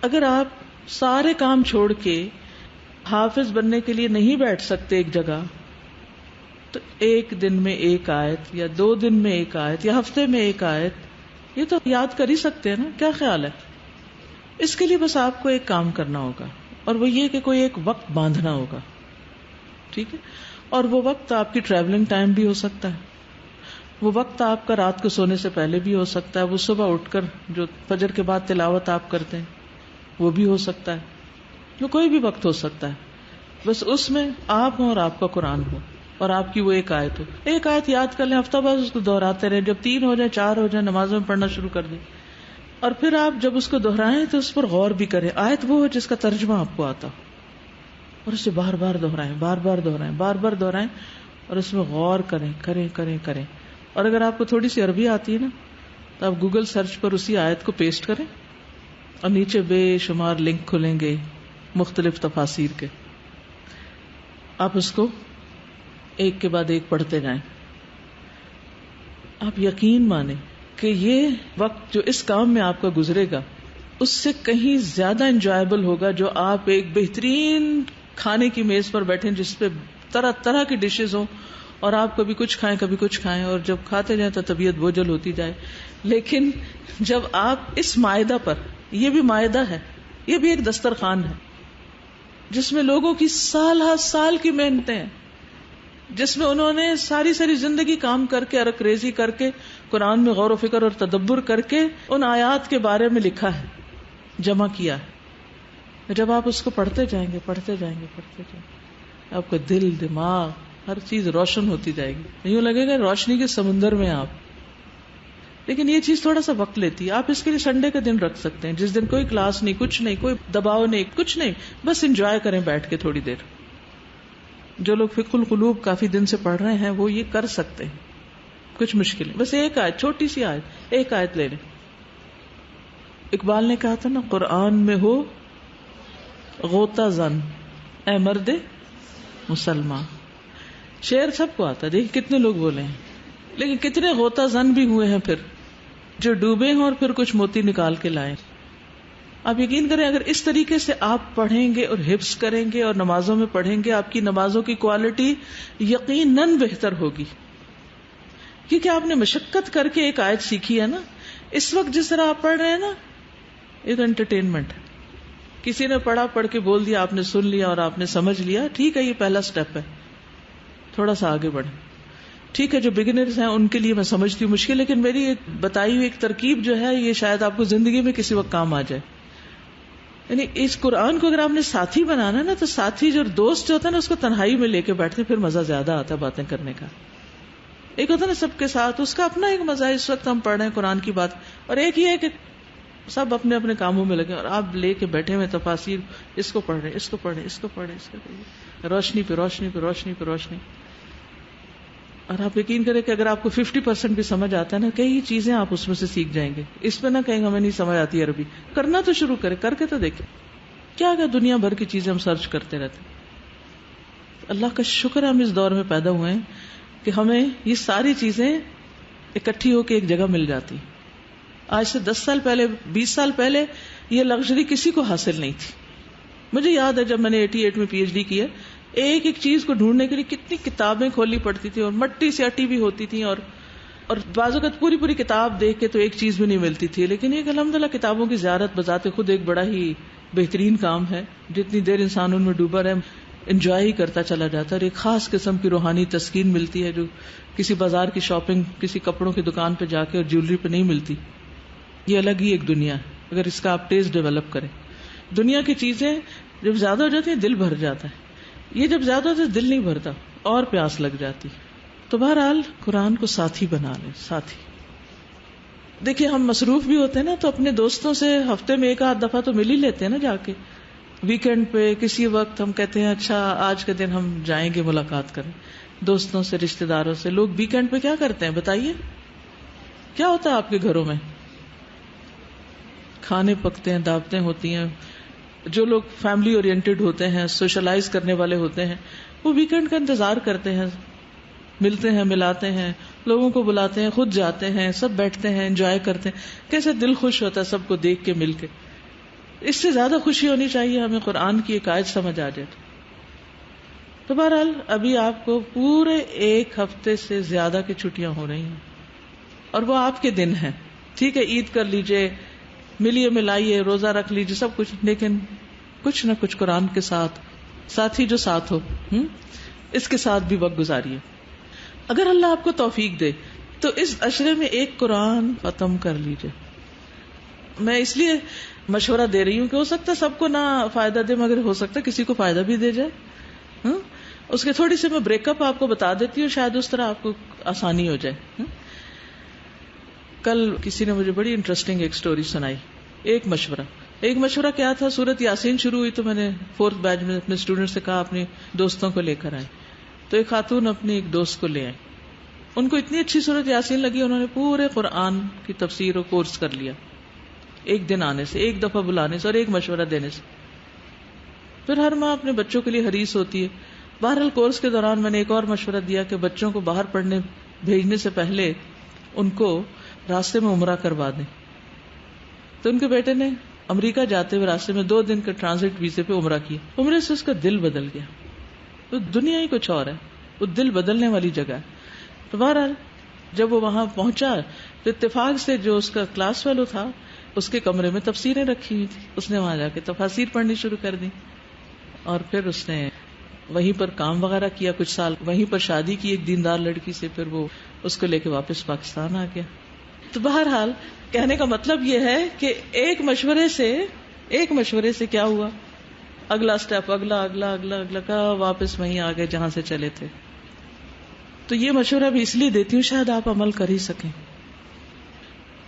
اگر آپ سارے کام چھوڑ کے حافظ بننے کے لیے نہیں بیٹھ سکتے ایک جگہ، تو ایک دن میں ایک آیت یا 2 دن میں ایک آیت یا ہفتے میں ایک آیت، یہ تو یاد کر ہی سکتے ہیں نا. کیا خیال ہے؟ اس کے لیے بس آپ کو ایک کام کرنا ہوگا، اور وہ یہ کہ کوئی ایک وقت باندھنا ہوگا. ٹھیک ہے؟ اور وہ وقت آپ کی ٹریولنگ ٹائم بھی ہو سکتا ہے، وہ وقت آپ کا رات کو سونے سے پہلے بھی ہو سکتا ہے، وہ صبح اٹھ کر جو فجر کے بعد تلاوت آپ کرتے ہیں وہ بھی ہو سکتا ہے، وہ کوئی بھی وقت ہو سکتا ہے. بس اس میں آپ ہوں اور آپ کا قرآن ہو اور آپ کی وہ ایک آیت ہو. ایک آیت یاد کر لیں، ہفتہ بعد اس کو دہراتے رہیں، جب 3 ہو جائیں 4 ہو جائیں نمازوں میں پڑھنا شروع کر دیں. اور پھر آپ جب اس کو دہرائیں تو اس پر غور بھی کریں. آیت وہ ہو جس کا ترجمہ آپ کو آتا ہو، اور اسے بار بار دہرائیں، بار بار دہرائیں، بار بار دہرائیں، اور اس میں غور کریں. اور اگر آپ کو تھوڑی سی عربی آتی ہے نا تو آپ گوگل سرچ پر اسی آیت کو پیسٹ کریں، اور نیچے بے شمار لنک کھلیں گے مختلف تفاسیر کے. آپ اس کو ایک کے بعد ایک پڑھتے جائیں. آپ یقین مانیں کہ یہ وقت جو اس کام میں آپ کا گزرے گا اس سے کہیں زیادہ انجوائبل ہوگا جو آپ ایک بہترین کھانے کی میز پر بیٹھیں جس پہ طرح طرح کی ڈشز ہوں، اور آپ کبھی کچھ کھائیں کبھی کچھ کھائیں، اور جب کھاتے جائیں تو طبیعت بوجھل ہوتی جائے. لیکن جب آپ اس مائدہ پر، یہ بھی مائدہ ہے، یہ بھی ایک دسترخوان ہے جس میں لوگوں کی سال ہر سال کی محنتیں ہیں، جس میں انہوں نے ساری زندگی کام کر کے، عرق ریزی کر کے، قرآن میں غور و فکر اور تدبر کر کے ان آیات کے بارے میں لکھا ہے، جمع کیا ہے. جب آپ اس کو پڑھتے جائیں گے آپ کا دل، دماغ، ہر چیز روشن ہوتی جائے گی. یوں لگے گا روشنی کے سمندر میں آپ. لیکن یہ چیز تھوڑا سا وقت لیتی ہے. آپ اس کے لیے سنڈے کا دن رکھ سکتے ہیں جس دن کوئی کلاس نہیں، کچھ نہیں، کوئی دباؤ نہیں، کچھ نہیں، بس انجوائے کریں بیٹھ کے تھوڑی دیر. جو لوگ فقہ القلوب کافی دن سے پڑھ رہے ہیں وہ یہ کر سکتے ہیں. کچھ مشکل نہیں، بس ایک آیت، چھوٹی سی آیت، ایک آیت لے لیں. اقبال نے کہا تھا نا، قرآن میں ہو غوطہ زن اے مرد مسلمان. شعر سب کو آتا ہے، دیکھیں کتنے لوگ بولے ہیں، لیکن کتنے غوطہ زن بھی ہوئے ہیں پھر جو ڈوبے ہیں اور پھر کچھ موتی نکال کے لائیں. آپ یقین کریں اگر اس طریقے سے آپ پڑھیں گے اور حفظ کریں گے اور نمازوں میں پڑھیں گے، آپ کی نمازوں کی کوالٹی یقیناً بہتر ہوگی، کیونکہ آپ نے مشقت کر کے ایک آیت سیکھی ہے نا. اس وقت جس طرح آپ پڑھ رہے ہیں نا، یہ تو انٹرٹینمنٹ ہے. کسی نے پڑھ کے بول دیا، آپ نے سن لیا اور آپ نے سمجھ لیا، ٹھیک ہے، یہ پہلا سٹیپ ہے، تھوڑا سا آگے بڑھیں. ٹھیک ہے، جو بگنرز ہیں ان کے لیے میں سمجھتی ہوں مشکل، لیکن میری ایک بتائی ہوئی ایک ترکیب جو ہے یہ شاید آپ کو زندگی میں کسی وقت کام آ جائے. یعنی اس قرآن کو اگر آپ نے ساتھی بنانا ہے نا، تو ساتھی جو دوست جو ہوتا ہے نا اس کو تنہائی میں لے کے بیٹھتے پھر مزہ زیادہ آتا ہے باتیں کرنے کا. ایک ہوتا ہے نا سب کے ساتھ، اس کا اپنا ایک مزہ ہے. اس وقت ہم پڑھ رہے ہیں قرآن کی بات، اور ایک یہ ہے کہ سب اپنے اپنے کاموں میں لگے اور آپ لے کے بیٹھے ہوئے تفاسیر، اس کو پڑھ رہے، اس کو پڑھ رہے، اس کو پڑھ رہے، اس کو پڑھ رہے، روشنی پہ روشنی پہ روشنی پہ روشنی. اور آپ یقین کریں کہ اگر آپ کو 50% بھی سمجھ آتا ہے نا، کئی چیزیں آپ اس میں سے سیکھ جائیں گے. اس پہ نہ کہیں ہمیں نہیں سمجھ آتی عربی، کرنا تو شروع کریں، کر کے تو دیکھیں. کیا دنیا بھر کی چیزیں ہم سرچ کرتے رہتے. اللہ کا شکر ہم اس دور میں پیدا ہوئے ہیں کہ ہمیں یہ ساری چیزیں اکٹھی ہو کے ایک جگہ مل جاتی. آج سے 10 سال پہلے، 20 سال پہلے یہ لگژری کسی کو حاصل نہیں تھی. مجھے یاد ہے جب میں نے 88 میں PhD کی ہے، ایک ایک چیز کو ڈھونڈنے کے لیے کتنی کتابیں کھولنی پڑتی تھی، اور مٹی سے اٹی بھی ہوتی تھی، اور بعض اوقات پوری کتاب دیکھ کے تو ایک چیز بھی نہیں ملتی تھی. لیکن یہ الحمدللہ کتابوں کی زیارت بذات خود ایک بڑا ہی بہترین کام ہے. جتنی دیر انسان ان میں ڈوبا رہے، انجوائے ہی کرتا چلا جاتا ہے، اور ایک خاص قسم کی روحانی تسکین ملتی ہے جو کسی بازار کی شاپنگ، کسی کپڑوں کی دکان پہ جا کے اور جیولری پہ نہیں ملتی. یہ الگ ہی ایک دنیا ہے اگر اس کا آپ ٹیسٹ ڈیولپ کریں. دنیا کی چیزیں جب زیادہ ہو جاتی ہیں دل بھر جاتا ہے، یہ جب زیادہ ہوتا ہے دل نہیں بھرتا اور پیاس لگ جاتی. تو بہرحال قرآن کو ساتھی بنا لیں. ساتھی دیکھیے، ہم مصروف بھی ہوتے ہیں نا، تو اپنے دوستوں سے ہفتے میں 1-8 دفعہ تو مل ہی لیتے ہیں نا جا کے. ویکینڈ پہ کسی وقت ہم کہتے ہیں اچھا آج کے دن ہم جائیں گے ملاقات کریں دوستوں سے، رشتہ داروں سے. لوگ ویکینڈ پہ کیا کرتے ہیں بتائیے؟ کیا ہوتا ہے آپ کے گھروں میں؟ کھانے پکتے ہیں، دعوتیں ہوتی ہیں. جو لوگ فیملی اورینٹڈ ہوتے ہیں، سوشلائز کرنے والے ہوتے ہیں، وہ ویکینڈ کا انتظار کرتے ہیں، ملتے ہیں، ملاتے ہیں، لوگوں کو بلاتے ہیں، خود جاتے ہیں، سب بیٹھتے ہیں، انجوائے کرتے ہیں. کیسے دل خوش ہوتا ہے سب کو دیکھ کے، مل کے. اس سے زیادہ خوشی ہونی چاہیے ہمیں قرآن کی ایک آیت سمجھ آ جائے. تو بہرحال ابھی آپ کو پورے 1 ہفتے سے زیادہ کی چھٹیاں ہو رہی ہیں اور وہ آپ کے دن ہیں. ٹھیک ہے، عید کر لیجئے، ملیے ملائیے، روزہ رکھ لیجئے، سب کچھ، لیکن کچھ نہ کچھ قرآن کے ساتھ ہی جو ساتھ ہو اس کے ساتھ بھی وقت گزاریے. اگر اللہ آپ کو توفیق دے تو اس عشرے میں 1 قرآن ختم کر لیجئے. میں اس لیے مشورہ دے رہی ہوں کہ ہو سکتا ہے سب کو نہ فائدہ دے، مگر ہو سکتا ہے کسی کو فائدہ بھی دے جائے. اس کے تھوڑی سی میں بریک اپ آپ کو بتا دیتی ہوں، شاید اس طرح آپ کو آسانی ہو جائے. کل کسی نے مجھے بڑی انٹرسٹنگ ایک سٹوری سنائی. ایک مشورہ کیا تھا، سورت یاسین شروع ہوئی تو میں نے 4th بیچ میں اپنے اسٹوڈنٹ سے کہا اپنے دوستوں کو لے کر آئے. تو ایک خاتون اپنی ایک دوست کو لے آئی. ان کو اتنی اچھی سورت یاسین لگی، انہوں نے پورے قرآن کی تفسیر و کورس کر لیا، ایک دن آنے سے، ایک دفعہ بلانے سے اور ایک مشورہ دینے سے. پھر ہر ماں اپنے بچوں کے لیے حریص ہوتی ہے. بہرحال کورس کے دوران میں نے ایک اور مشورہ دیا کہ بچوں کو باہر پڑھنے بھیجنے سے پہلے ان کو راستے میں عمرہ کروا دیں. تو ان کے بیٹے نے امریکہ جاتے ہوئے راستے میں 2 دن کے ٹرانزٹ ویزے پہ عمرہ کیا. عمرے سے اس کا دل بدل گیا. تو دنیا ہی کچھ اور ہے، وہ دل بدلنے والی جگہ ہے. تو بہرحال جب وہ وہاں پہنچا تو اتفاق سے جو اس کا کلاس فیلو تھا اس کے کمرے میں تفسیریں رکھی ہوئی تھی. اس نے وہاں جا کے تفاسیر پڑھنی شروع کر دی اور پھر اس نے وہیں پر کام وغیرہ کیا کچھ سال، وہیں پر شادی کی ایک دیندار لڑکی سے، پھر وہ اس کو لے کے واپس پاکستان آ گیا. تو بہرحال کہنے کا مطلب یہ ہے کہ ایک مشورے سے کیا ہوا، اگلا سٹیپ، اگلا کا واپس وہیں آ گئے جہاں سے چلے تھے. تو یہ مشورہ بھی اس لیے دیتی ہوں شاید آپ عمل کر ہی سکیں.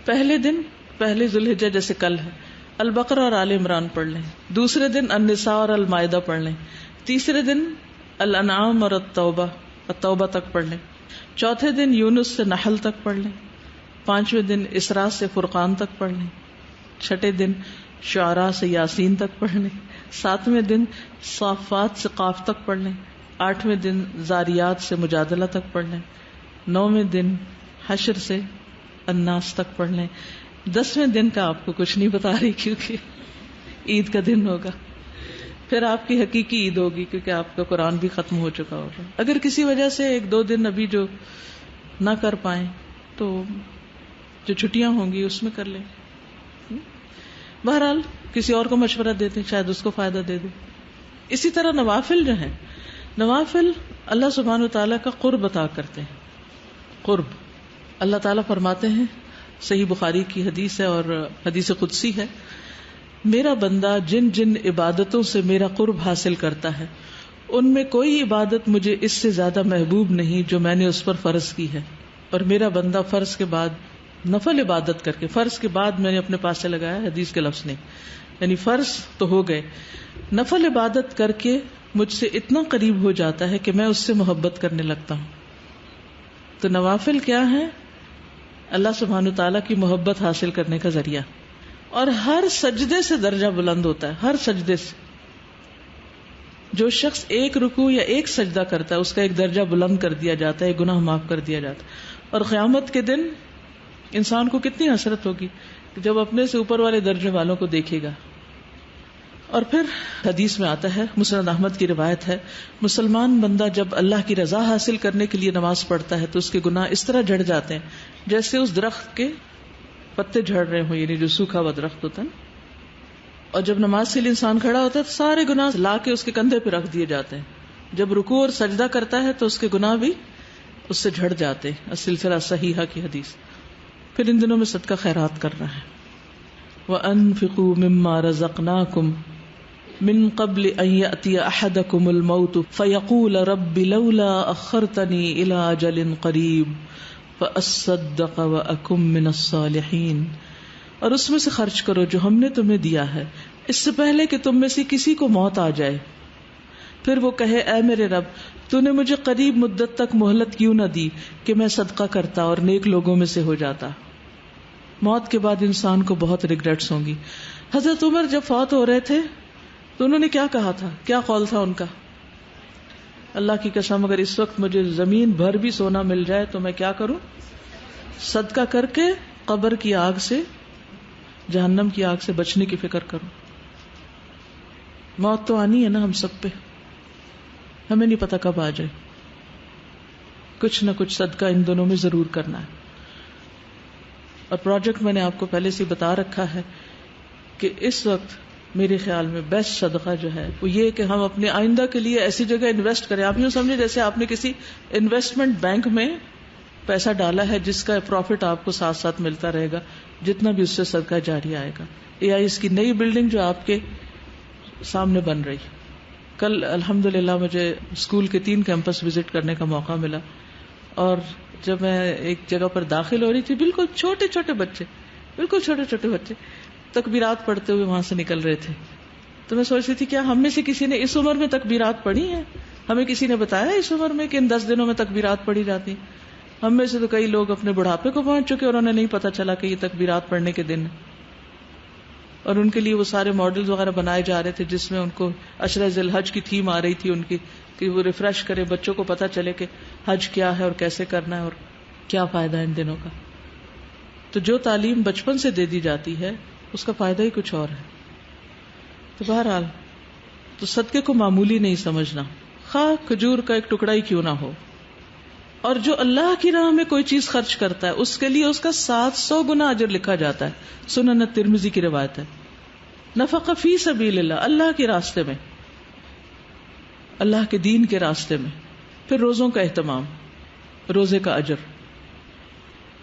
پہلے ذوالحجہ جیسے کل ہے، البقرہ اور آل عمران پڑھ لیں. دوسرے دن النساء اور المائدہ پڑھ لیں. تیسرے دن الانعام اور التوبہ تک پڑھ لیں. چوتھے دن یونس سے نحل تک پڑھ لیں. 5ویں دن اسراء سے فرقان تک پڑھ لیں. 6 دن شعراء سے یاسین تک پڑھ لیں. 7ویں دن صافات سے قاف تک پڑھ لیں. 8ویں دن زاریات سے مجادلہ تک پڑھ لیں. 9ویں دن حشر سے الناس تک پڑھ لیں. 10ویں دن کا آپ کو کچھ نہیں بتا رہی کیونکہ عید کا دن ہوگا، پھر آپ کی حقیقی عید ہوگی کیونکہ آپ کا قرآن بھی ختم ہو چکا ہوگا. اگر کسی وجہ سے 1-2 دن ابھی جو نہ کر پائیں تو جو چھٹیاں ہوں گی اس میں کر لیں. بہرحال کسی اور کو مشورہ دیتے ہیں، شاید اس کو فائدہ دے دے. اسی طرح نوافل جو ہیں، نوافل اللہ سبحانہ وتعالیٰ کا قرب عطا کرتے ہیں. قرب اللہ تعالیٰ فرماتے ہیں، صحیح بخاری کی حدیث ہے اور حدیث قدسی ہے، میرا بندہ جن جن عبادتوں سے میرا قرب حاصل کرتا ہے ان میں کوئی عبادت مجھے اس سے زیادہ محبوب نہیں جو میں نے اس پر فرض کی ہے. اور میرا بندہ فرض کے بعد نفل عبادت کر کے، فرض کے بعد میں نے اپنے پاس سے لگایا حدیث کے لفظ نے، یعنی فرض تو ہو گئے، نفل عبادت کر کے مجھ سے اتنا قریب ہو جاتا ہے کہ میں اس سے محبت کرنے لگتا ہوں. تو نوافل کیا ہے؟ اللہ سبحانہ تعالیٰ کی محبت حاصل کرنے کا ذریعہ. اور ہر سجدے سے درجہ بلند ہوتا ہے، ہر سجدے سے. جو شخص 1 رکوع یا 1 سجدہ کرتا ہے اس کا ایک درجہ بلند کر دیا جاتا ہے، گناہ معاف کر دیا جاتا ہے. اور قیامت کے دن انسان کو کتنی حسرت ہوگی جب اپنے سے اوپر والے درجے والوں کو دیکھے گا. اور پھر حدیث میں آتا ہے، مسند احمد کی روایت ہے، مسلمان بندہ جب اللہ کی رضا حاصل کرنے کے لیے نماز پڑھتا ہے تو اس کے گناہ اس طرح جھڑ جاتے ہیں جیسے اس درخت کے پتے جھڑ رہے ہوں، یعنی جو سوکھا ہوا درخت ہوتا ہے. اور جب نماز کے لیے انسان کھڑا ہوتا ہے تو سارے گناہ لا کے اس کے کندھے پہ رکھ دیے جاتے ہیں. جب رکوع اور سجدہ کرتا ہے تو اس کے گناہ بھی اس سے جھڑ جاتے ہیں. السلسلہ صحیحہ کی حدیث. پھر ان دنوں میں صدقہ خیرات کر رہا ہے. وَأَنفِقُوا مِمَّا رَزَقْنَاكُمْ من قبل ان يأتي احدكم الموت فيقول رب لولا اخرتني الى اجل قريب فاصدق واكن من الصالحين. اور اس میں سے خرچ کرو جو ہم نے تمہیں دیا ہے اس سے پہلے کہ تم میں سے کسی کو موت آ جائے، پھر وہ کہے اے میرے رب تو نے مجھے قریب مدت تک مہلت کیوں نہ دی کہ میں صدقہ کرتا اور نیک لوگوں میں سے ہو جاتا. موت کے بعد انسان کو بہت ریگریٹس ہوں گی. حضرت عمر جب فوت ہو رہے تھے تو انہوں نے کیا کہا تھا، کیا قول تھا ان کا؟ اللہ کی قسم اگر اس وقت مجھے زمین بھر بھی سونا مل جائے تو میں کیا کروں؟ صدقہ کر کے قبر کی آگ سے، جہنم کی آگ سے بچنے کی فکر کروں. موت تو آنی ہے نا ہم سب پہ. ہمیں نہیں پتا کب آ جائے. کچھ نہ کچھ صدقہ ان دونوں میں ضرور کرنا ہے. اور پروجیکٹ میں نے آپ کو پہلے سے بتا رکھا ہے کہ اس وقت میرے خیال میں بیسٹ صدقہ جو ہے وہ یہ کہ ہم اپنے آئندہ کے لیے ایسی جگہ انویسٹ کریں. آپ یوں سمجھیں جیسے آپ نے کسی انویسٹمنٹ بینک میں پیسہ ڈالا ہے جس کا پروفٹ آپ کو ساتھ ساتھ ملتا رہے گا, جتنا بھی اس سے صدقہ جاری آئے گا. اس کی نئی بلڈنگ جو آپ کے سامنے بن رہی. کل الحمدللہ مجھے اسکول کے 3 کیمپس وزٹ کرنے کا موقع ملا, اور جب میں ایک جگہ پر داخل ہو رہی تھی, بالکل چھوٹے چھوٹے بچے تکبیرات پڑھتے ہوئے وہاں سے نکل رہے تھے. تو میں سوچ رہی تھی کیا ہم میں سے کسی نے اس عمر میں تکبیرات پڑھی ہیں؟ ہمیں کسی نے بتایا اس عمر میں کہ ان 10 دنوں میں تکبیرات پڑھی جاتی ہیں؟ ہم میں سے تو کئی لوگ اپنے بڑھاپے کو پہنچ چکے اور انہیں نہیں پتا چلا کہ یہ تکبیرات پڑھنے کے دن ہیں. اور ان کے لیے وہ سارے ماڈلز وغیرہ بنائے جا رہے تھے جس میں ان کو عشرہ ذی الحج کی تھیم آ رہی تھی ان کی, کہ وہ ریفریش کرے, بچوں کو پتا چلے کہ حج کیا ہے اور کیسے کرنا ہے اور کیا فائدہ ہے ان دنوں کا. تو جو تعلیم بچپن سے دے دی جاتی ہے اس کا فائدہ ہی کچھ اور ہے. تو بہرحال تو صدقے کو معمولی نہیں سمجھنا, خواہ کھجور کا ایک ٹکڑا ہی کیوں نہ ہو. اور جو اللہ کی راہ میں کوئی چیز خرچ کرتا ہے اس کے لیے اس کا 700 گنا اجر لکھا جاتا ہے. سنن ترمذی کی روایت ہے. نفقہ فی سبیل اللہ, اللہ کے راستے میں, اللہ کے دین کے راستے میں. پھر روزوں کا اہتمام, روزے کا اجر.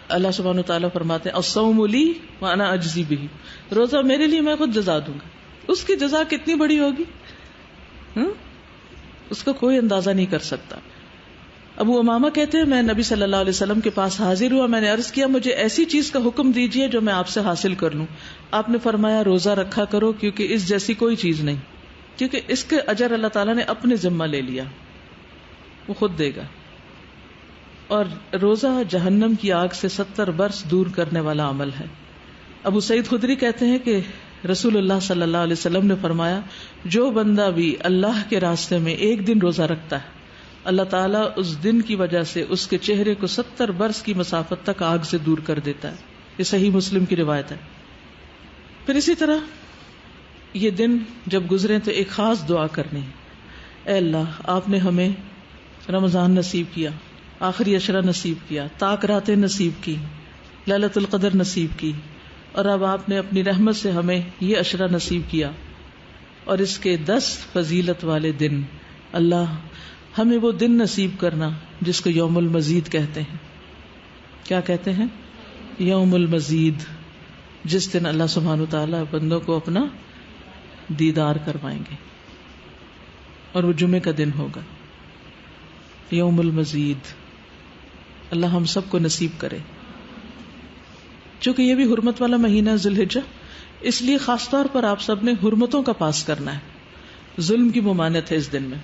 اللہ سبحانہ وتعالیٰ فرماتے ہیں الصوم لی وانا اجزی بہ, روزہ میرے لیے, میں خود جزا دوں گا. اس کی جزا کتنی بڑی ہوگی اس کا کوئی اندازہ نہیں کر سکتا. ابو امامہ کہتے ہیں میں نبی صلی اللہ علیہ وسلم کے پاس حاضر ہوا, میں نے عرض کیا مجھے ایسی چیز کا حکم دیجئے جو میں آپ سے حاصل کر لوں. آپ نے فرمایا روزہ رکھا کرو, کیونکہ اس جیسی کوئی چیز نہیں, کیونکہ اس کے اجر اللہ تعالیٰ نے اپنے ذمہ لے لیا, وہ خود دے گا. اور روزہ جہنم کی آگ سے 70 برس دور کرنے والا عمل ہے. ابو سعید خدری کہتے ہیں کہ رسول اللہ صلی اللہ علیہ وسلم نے فرمایا جو بندہ بھی اللہ کے راستے میں ایک دن روزہ رکھتا ہے, اللہ تعالیٰ اس دن کی وجہ سے اس کے چہرے کو 70 برس کی مسافت تک آگ سے دور کر دیتا ہے. یہ صحیح مسلم کی روایت ہے. پھر اسی طرح یہ دن جب گزرے تو ایک خاص دعا کرنی ہے. اے اللہ, آپ نے ہمیں رمضان نصیب کیا, آخری عشرہ نصیب کیا, طاق راتیں نصیب کی, لیلۃ القدر نصیب کی, اور اب آپ نے اپنی رحمت سے ہمیں یہ عشرہ نصیب کیا, اور اس کے 10 فضیلت والے دن. اللہ ہمیں وہ دن نصیب کرنا جس کو یوم المزید کہتے ہیں. کیا کہتے ہیں؟ یوم المزید, جس دن اللہ سبحانہ وتعالیٰ بندوں کو اپنا دیدار کروائیں گے, اور وہ جمعے کا دن ہوگا. یوم المزید, اللہ ہم سب کو نصیب کرے. چونکہ یہ بھی حرمت والا مہینہ ذی الحجہ, اس لیے خاص طور پر آپ سب نے حرمتوں کا پاس کرنا ہے. ظلم کی ممانعت ہے اس دن میں,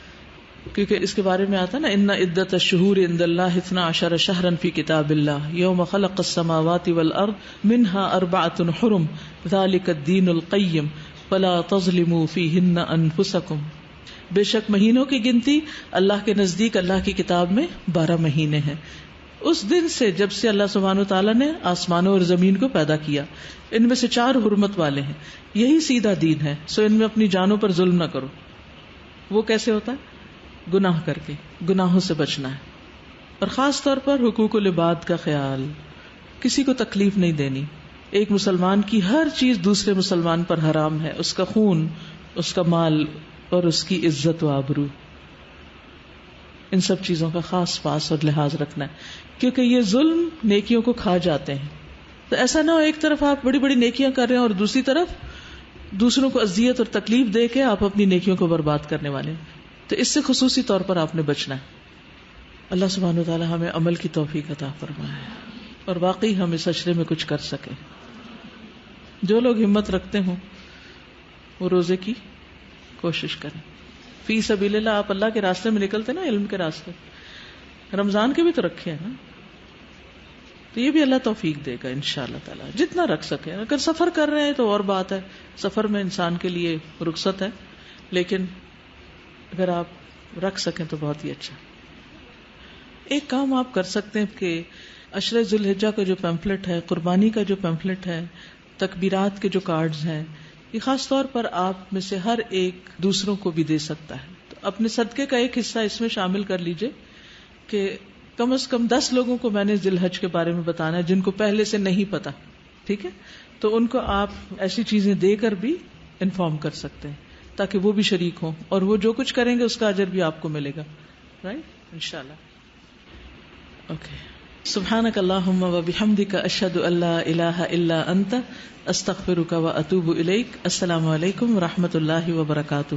کیونکہ اس کے بارے میں آتا نا ان عدت الشہور عند اللہ 12 شہرا فی کتاب اللہ یوم خلق السماوات والارض منها 4 حرم ذلک الدین القیم فلا تظلموا فیہن انفسکم. بے شک مہینوں کی گنتی اللہ کے نزدیک اللہ کی کتاب میں 12 مہینے ہیں. اس دن سے جب سے اللہ سبحانہ وتعالیٰ نے آسمانوں اور زمین کو پیدا کیا, ان میں سے 4 حرمت والے ہیں. یہی سیدھا دین ہے, سو ان میں اپنی جانوں پر ظلم نہ کرو. وہ کیسے ہوتا ہے؟ گناہ کر کے, گناہوں سے بچنا ہے, اور خاص طور پر حقوق العباد کا خیال, کسی کو تکلیف نہیں دینی. ایک مسلمان کی ہر چیز دوسرے مسلمان پر حرام ہے, اس کا خون, اس کا مال اور اس کی عزت و آبرو. ان سب چیزوں کا خاص پاس اور لحاظ رکھنا ہے, کیونکہ یہ ظلم نیکیوں کو کھا جاتے ہیں. تو ایسا نہ ہو ایک طرف آپ بڑی بڑی نیکیاں کر رہے ہیں اور دوسری طرف دوسروں کو اذیت اور تکلیف دے کے آپ اپنی نیکیوں کو برباد کرنے والے ہیں. تو اس سے خصوصی طور پر آپ نے بچنا ہے. اللہ سبحانہ و تعالی ہمیں عمل کی توفیق عطا فرمائے اور واقعی ہم اس عشرے میں کچھ کر سکیں. جو لوگ ہمت رکھتے ہوں وہ روزے کی کوشش کریں. فی سبیل اللہ, آپ اللہ کے راستے میں نکلتے نا, علم کے راستے, رمضان کے بھی تو رکھے ہیں نا, تو یہ بھی اللہ توفیق دے گا انشاءاللہ تعالی, جتنا رکھ سکے. اگر سفر کر رہے ہیں تو اور بات ہے, سفر میں انسان کے لیے رخصت ہے, لیکن اگر آپ رکھ سکیں تو بہت ہی اچھا. ایک کام آپ کر سکتے ہیں کہ عشرہ ذی الحجہ کا جو پیمفلٹ ہے, قربانی کا جو پیمفلٹ ہے, تکبیرات کے جو کارڈز ہیں, یہ خاص طور پر آپ میں سے ہر ایک دوسروں کو بھی دے سکتا ہے. تو اپنے صدقے کا ایک حصہ اس میں شامل کر لیجئے کہ کم از کم 10 لوگوں کو میں نے ذی الحج کے بارے میں بتانا ہے جن کو پہلے سے نہیں پتا. ٹھیک ہے, تو ان کو آپ ایسی چیزیں دے کر بھی انفارم کر سکتے ہیں تاکہ وہ بھی شریک ہوں, اور وہ جو کچھ کریں گے اس کا اجر بھی آپ کو ملے گا. رائٹ, انشاءاللہ. اوکے, سبحانک اللہم و بحمدک اشہد ان لا الہ الا انت استغفرک و اتوب الیک. السلام علیکم و رحمۃ اللہ وبرکاتہ.